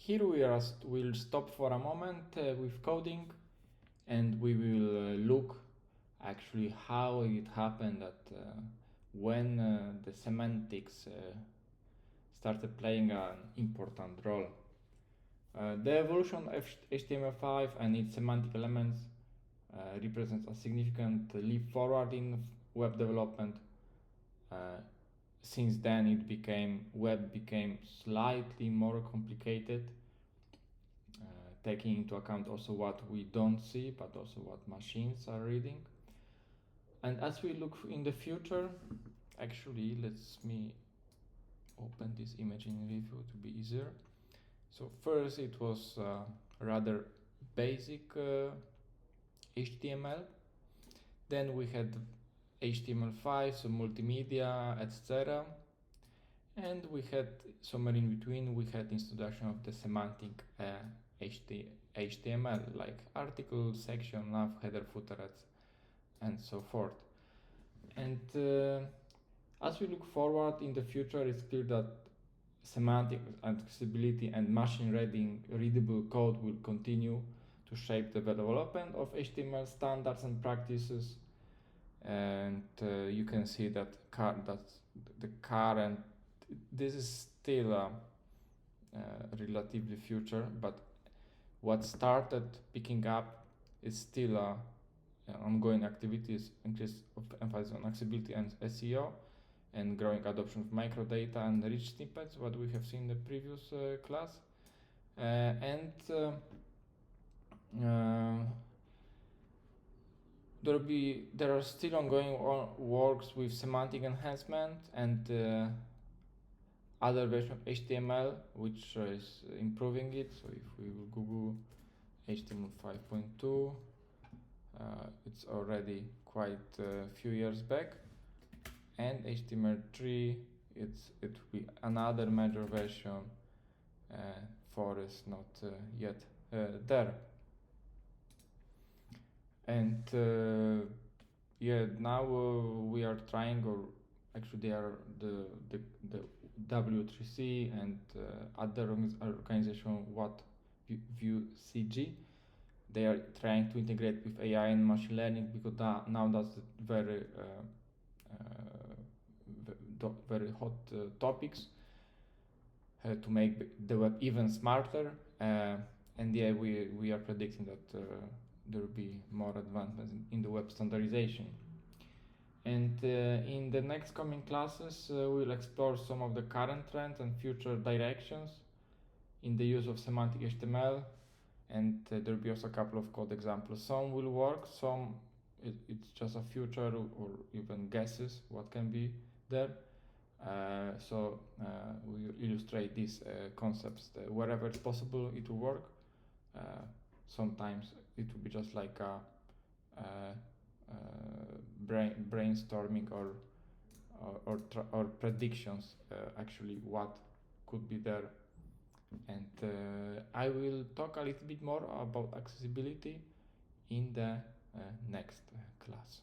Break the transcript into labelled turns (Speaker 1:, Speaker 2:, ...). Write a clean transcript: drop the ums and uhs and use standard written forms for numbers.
Speaker 1: Here we'll stop for a moment with coding, and we will look actually how it happened that when the semantics started playing an important role. The evolution of HTML5 and its semantic elements represents a significant leap forward in web development. Since then, web became slightly more complicated, taking into account also what we don't see, but also what machines are reading. And as we look in the future, actually, let me open this image in review to be easier. So first, it was rather basic HTML. Then we had HTML5, so multimedia, etc. And we had somewhere in between, we had introduction of the semantic HTML, like article, section, nav, header, footer, and so forth. And as we look forward in the future, it's clear that semantic accessibility and machine readable code will continue to shape the development of HTML standards and practices. And you can see that the current, this is still relatively future, but what started picking up is still ongoing activities, increase of emphasis on accessibility and SEO, and growing adoption of microdata and rich snippets, what we have seen in the previous class. There are still ongoing works with semantic enhancement and other version of HTML, which is improving it. So if we will Google HTML 5.2, it's already quite a few years back, and HTML3, it will be another major version, 4 is not yet there. And now we are trying, or actually they are the W3C and other organization, what View CG, they are trying to integrate with AI and machine learning, because now that's very hot topics to make the web even smarter. And yeah, we are predicting that there will be more advancements in the web standardization. And in the next coming classes, we'll explore some of the current trends and future directions in the use of semantic HTML. And there will be also a couple of code examples. Some will work, some it's just a future or even guesses what can be there. So we will illustrate these concepts. Wherever it's possible, it will work. Sometimes it will be just like a brainstorming or predictions, actually what could be there. And I will talk a little bit more about accessibility in the next class.